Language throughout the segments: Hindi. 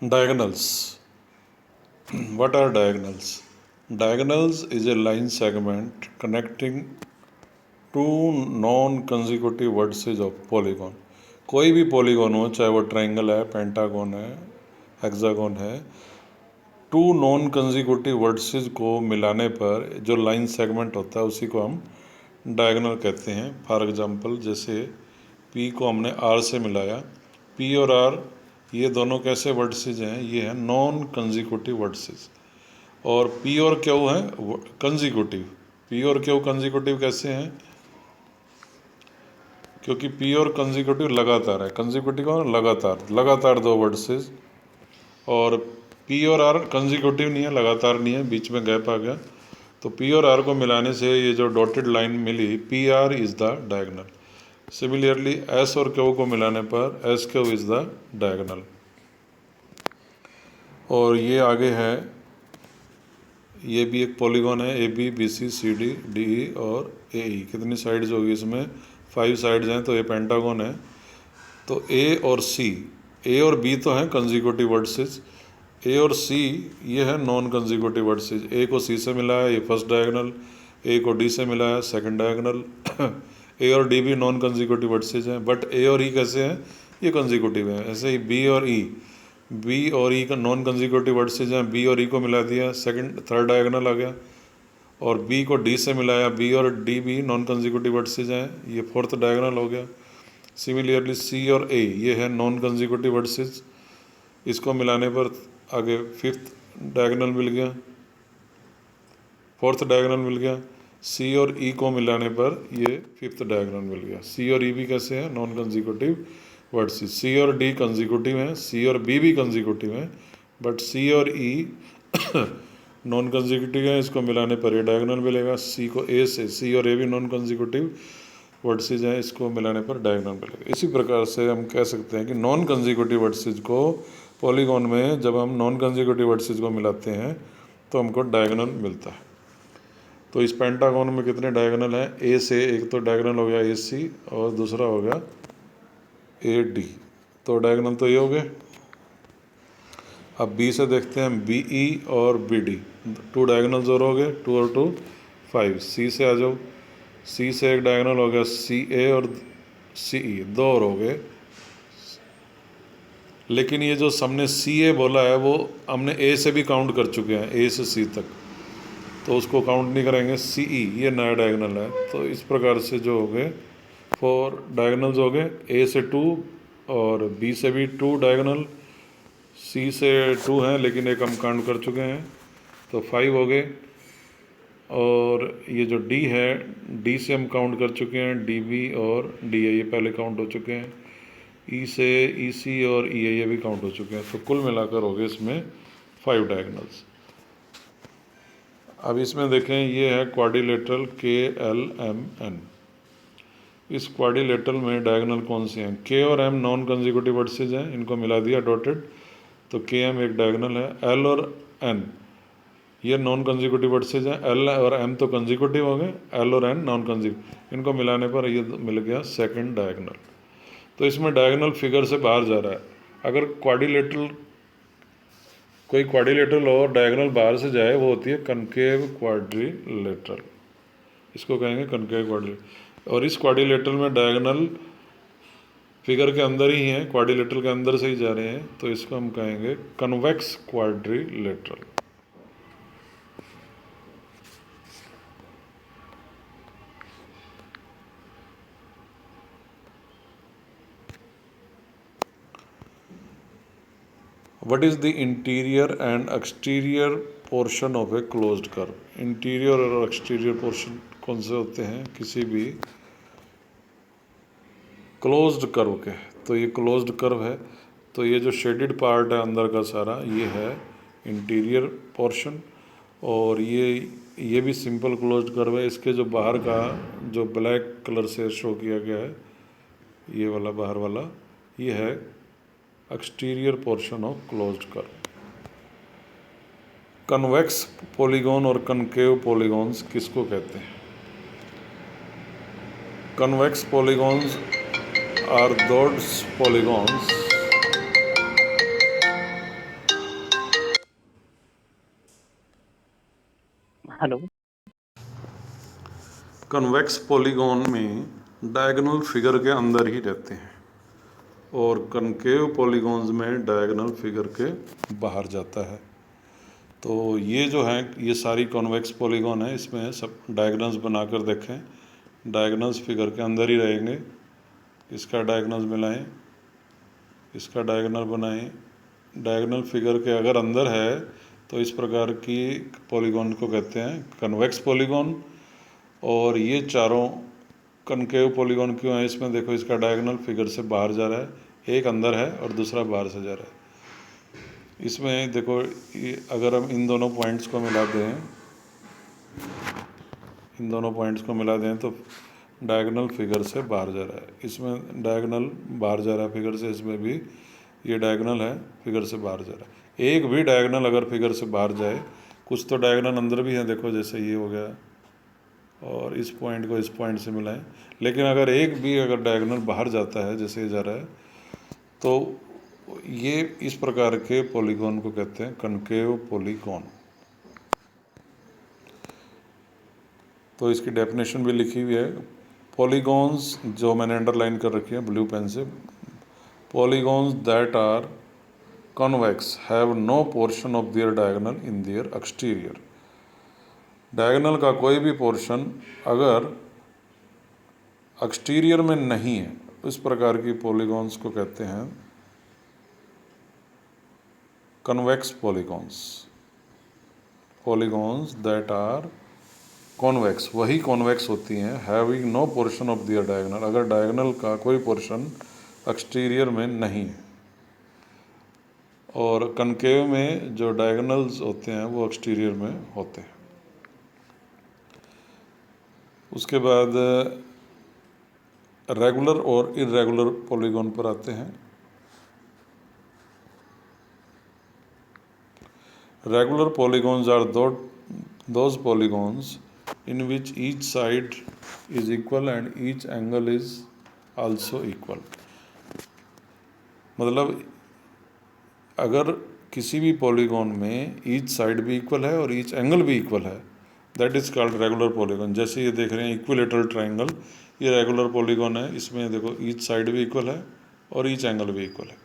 Diagonals. What are diagonals? Diagonals is a line segment connecting two non-consecutive vertices of polygon. कोई भी पॉलीगॉन हो, चाहे वो ट्रायंगल है, पेंटागन है, हेक्सागन है, टू नॉन कंजिक्यूटिव वर्टिसेस को मिलाने पर जो लाइन सेगमेंट होता है उसी को हम डायगोनल कहते हैं। फॉर एग्जांपल, जैसे P को हमने R से मिलाया, P और R ये दोनों कैसे वर्टिसेस हैं? ये हैं नॉन कंजिक्यूटिव वर्टिसेस। और P और Q हैं कंजिक्यूटिव। P और Q कंजिक्यूटिव कैसे हैं? क्योंकि P और कंजिक्यूटिव लगातार है। कंजिक्यूटिव और लगातार दो वर्टिसेस। और P और R कंजिक्यूटिव नहीं है, लगातार नहीं है, बीच में गैप आ गया। तो P और R को मिलाने से ये जो डॉटेड लाइन मिली, PR is the diagonal. Similarly S और Q को मिलाने पर SQ इज़ द डायगोनल। और ये आगे है, ये भी एक पॉलीगॉन है, AB BC CD DE और AE। कितनी साइड्स होगी इसमें? 5 साइड्स हैं, तो ये पेंटागन है। तो A और C, A और B तो हैं कंजिक्यूटिव वर्टिसेस, A और C ये है नॉन कंजिक्यूटिव वर्टिसेस। A को C से मिला है, ये फर्स्ट डायगोनल। A को D से मिला है, सेकंड डायगोनल। A और D भी नॉन कंजिक्यूटिव वर्टिसेस हैं, बट A और E कैसे हैं? ये कंजिक्यूटिव हैं। ऐसे ही B और E का नॉन कंजिक्यूटिव वर्टिसेस हैं। B और E को मिला दिया, थर्ड डायगोनल आ गया। और B को D से मिलाया, B और D भी नॉन कंजिक्यूटिव वर्टिसेस हैं, ये फोर्थ डायगोनल हो गया। सिमिलरली C और A ये है नॉन कंजिक्यूटिव वर्टिसेस, इसको मिलाने पर आगे फिफ्थ डायगोनल मिल गया, फोर्थ डायगोनल मिल गया। C और E को मिलाने पर ये फिफ्थ डायगोनल मिल गया। C और E भी कैसे हैं? Non consecutive vertices. C और D कंजिक्यूटिव हैं, C और B भी कंजिक्यूटिव हैं, बट C और E नॉन कंजिक्यूटिव हैं, इसको मिलाने पर ये डायगोनल मिलेगा। C को A से, C और A भी नॉन कंजिक्यूटिव वर्टिसेस हैं, इसको मिलाने पर डायगोनल मिलेगा। इसी प्रकार से हम कह सकते हैं कि नॉन कंजिक्यूटिव वर्टिसेस को पॉलीगॉन में जब हम नॉन कंजिक्यूटिव वर्टिसेस को मिलाते हैं तो हमको डायगोनल मिलता है। तो इस पेंटागन में कितने डायगोनल हैं? A से एक तो डायगोनल हो गया AC और दूसरा हो गया AD, तो डायगोनल तो ये हो गए। अब B से देखते हैं, BE और BD, टू डायगोनल्स और हो गए, 2 और 2 5। C से आ जाओ, C से एक डायगोनल हो गया, CA और CE, 2 और हो गए। लेकिन ये जो हमने CA बोला है वो हमने A से भी काउंट कर चुके हैं, A से C तक, तो उसको काउंट नहीं करेंगे। CE ये नया डायगोनल है। तो इस प्रकार से जो हो गए 4 डायगोनल्स हो गए। A से 2 और B से भी 2 डायगोनल, C से 2 हैं लेकिन एक हम काउंट कर चुके हैं, तो 5 हो गए। और ये जो D है, D से हम काउंट कर चुके हैं, DB और DA ये पहले काउंट हो चुके हैं। E से EC और EA ये भी काउंट हो चुके हैं। तो कुल मिलाकर हो गए इसमें 5 डायगोनल्स। अब इसमें देखें, ये है क्वाड्रिलेटरल KLMN। इस क्वाड्रिलेटरल में डायगोनल कौन से हैं? K और M नॉन कंजिक्यूटिव वर्टिसेस हैं, इनको मिला दिया डॉटेड, तो KM एक डायगोनल है। L और N ये नॉन कंजिक्यूटिव वर्टिसेस हैं, L और M तो कंजिक्यूटिव हो गए, L और N नॉन कंजिक्यूटिव, इनको मिलाने पर ये मिल गया सेकंड डायगोनल। तो इसमें डायगोनल फिगर से बाहर जा रहा है। अगर कोई क्वाड्रिलेटरल और डायगोनल बाहर से जाए, वो होती है कनकेव क्वाड्रिलेटरल, इसको कहेंगे कनकेव क्वाड्रिलेटरल। और इस क्वाड्रिलेटरल में डायगोनल फिगर के अंदर ही हैं, क्वाड्रिलेटरल के अंदर से ही जा रहे हैं, तो इसको हम कहेंगे convex quadrilateral. What is the interior and exterior portion of a closed curve? Interior और एक्सटीरियर पोर्शन कौन से होते हैं किसी भी क्लोज्ड कर्व के? तो ये क्लोज्ड कर्व है, तो ये जो शेडेड पार्ट है अंदर का सारा, ये है इंटीरियर पोर्शन। और ये भी सिंपल क्लोज्ड कर्व है। इसके जो बाहर का जो ब्लैक कलर से शो किया गया है, ये वाला बाहर वाला, ये है exterior portion of closed curve. Convex polygon और कनकेव पॉलीगॉन्स किसको कहते हैं? Convex polygons are those polygons hello. Convex polygon में डायगोनल फिगर के अंदर ही रहते हैं और कनकेव पॉलीगॉन्स में डायगोनल फिगर के बाहर जाता है। तो ये जो है ये सारी कॉन्वेक्स पॉलीगॉन है, इसमें सब डायगोनल्स बनाकर देखें। डायगोनल्स फिगर के अंदर ही रहेंगे। इसका डायगोनल मिलाएं, इसका डायगोनल बनाएं। डायगोनल फिगर के अगर अंदर है तो इस प्रकार की पॉलीगॉन को कहते हैं कन्वेक्स पॉलीगॉन। और ये चारों कनकेव पॉलीगॉन क्यों है, इसमें देखो इसका डायगोनल फिगर से बाहर जा रहा है, एक अंदर है और दूसरा बाहर से जा रहा है। इसमें देखो अगर हम इन दोनों पॉइंट्स को मिला दें, इन दोनों पॉइंट्स को मिला दें तो डायगोनल फिगर से बाहर जा रहा है। इसमें डायगोनल बाहर जा रहा है फिगर से, इसमें भी ये डायगोनल है फिगर से बाहर जा रहा है। एक भी डायगोनल अगर फिगर से बाहर जाए, कुछ तो डायगोनल अंदर भी है, देखो जैसे ये हो गया और इस पॉइंट को इस पॉइंट से मिलाएं। लेकिन अगर एक भी अगर डायगोनल बाहर जाता है जैसे ये जा रहा है, तो ये इस प्रकार के पॉलीगॉन को कहते हैं कनकेव पॉलीगॉन। तो इसकी डेफिनेशन भी लिखी हुई है। पॉलीगॉन्स जो मैंने अंडरलाइन कर रखी है ब्लू पेन से, polygons that are convex have no portion of their diagonal in their exterior. Diagonal का कोई भी पोर्शन अगर एक्सटीरियर में नहीं है, इस प्रकार की पॉलीगॉन्स को कहते हैं convex polygons. Polygons that are convex, वही कॉन्वेक्स होती हैं, having no portion of their diagonal, अगर डायगोनल का कोई पोर्शन एक्सटीरियर में नहीं है। और कनकेव में जो डायगोनल्स होते हैं वो एक्सटीरियर में होते हैं। उसके बाद रेगुलर और इरेगुलर पॉलीगॉन पर आते हैं। Regular polygons are those polygons in which each side is equal and each angle is also equal। मतलब अगर किसी भी पॉलीगॉन में ईच साइड भी इक्वल है और ईच एंगल भी इक्वल है, that is called regular polygon. जैसे ये देख रहे हैं इक्विलेटरल ट्राइंगल, ये रेगुलर पॉलीगॉन है। इसमें देखो ईच साइड भी इक्वल है और ईच एंगल भी इक्वल है।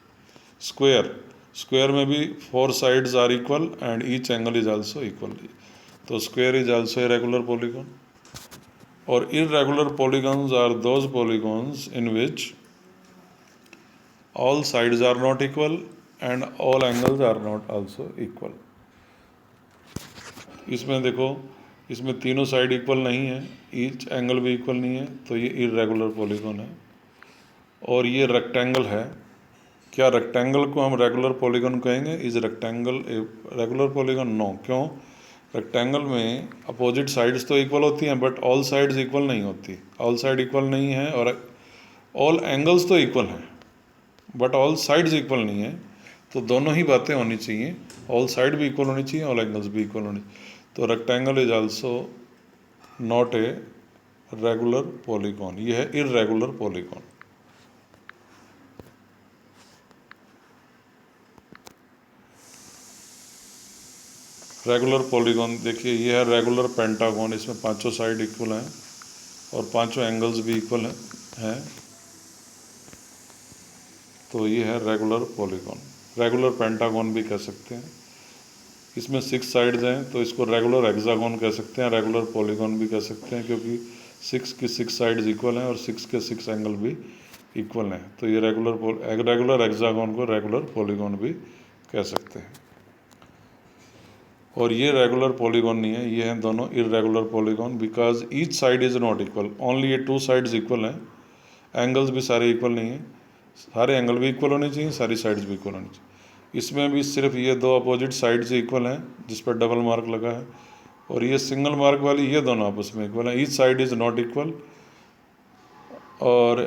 स्क्वायर, स्क्वायर में भी 4 sides are equal and each angle is also equal, तो square is also a regular polygon. और irregular polygons are those polygons in which all sides are not equal and all angles are not also equal। इसमें देखो इसमें तीनों साइड इक्वल नहीं है, ईच एंगल भी इक्वल नहीं है, तो ये इरेगुलर पॉलीगॉन है। और ये रेक्टेंगल है। क्या रेक्टेंगल को हम रेगुलर पॉलीगॉन कहेंगे? Is rectangle a regular polygon? No. क्यों? रेक्टेंगल में अपोजिट साइड्स तो इक्वल होती हैं बट ऑल साइड्स इक्वल नहीं होती। ऑल साइड इक्वल नहीं है और ऑल एंगल्स तो इक्वल हैं बट ऑल साइड्स इक्वल नहीं है। तो दोनों ही बातें होनी चाहिए, ऑल साइड भी इक्वल होनी चाहिए, ऑल एंगल्स भी इक्वल होनी चाहिए। तो rectangle is also not a regular polygon, ये है इरेगुलर पॉलीगॉन। रेगुलर पॉलीगॉन देखिए, ये है रेगुलर पेंटागॉन। इसमें पांचों साइड इक्वल हैं और पांचों एंगल्स भी इक्वल हैं। तो ये है रेगुलर पॉलीगॉन, रेगुलर पेंटागॉन भी कह सकते हैं। इसमें 6 साइड्स हैं तो इसको रेगुलर हेक्सागोन कह सकते हैं, रेगुलर पॉलीगॉन भी कह सकते हैं, क्योंकि 6 की 6 साइड्स इक्वल हैं और 6 के 6 एंगल भी इक्वल हैं। तो ये रेगुलर हेक्सागोन को रेगुलर पॉलीगॉन भी कह सकते हैं। और ये रेगुलर पॉलीगॉन नहीं है, ये हैं दोनों irregular polygon, because each side is not equal. Only ये 2 साइड्स इक्वल हैं, एंगल्स भी सारे इक्वल नहीं हैं। सारे एंगल भी इक्वल होने चाहिए, सारी साइड्स भी इक्वल होनी चाहिए। इसमें भी सिर्फ ये 2 अपोजिट साइड से इक्वल हैं जिस पर डबल मार्क लगा है, और ये सिंगल मार्क वाली ये दोनों आपस में इक्वल हैं। Each side is not equal, और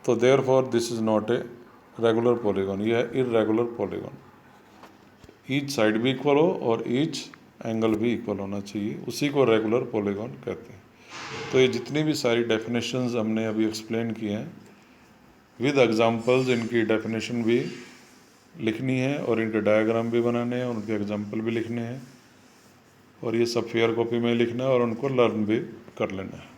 तो therefore this is not a regular polygon, ये है इरेगुलर पॉलीगॉन। ईच साइड भी इक्वल हो और ईच एंगल भी इक्वल होना चाहिए, उसी को रेगुलर पॉलीगॉन कहते हैं। तो ये जितनी भी सारी डेफिनेशंस हमने अभी एक्सप्लेन की हैं विद एग्जांपल्स, इनकी डेफिनेशन भी लिखनी है और इनके डायग्राम भी बनाने हैं और उनके एग्जांपल भी लिखने हैं। और ये सब फेयर कॉपी में लिखना है और उनको लर्न भी कर लेना है।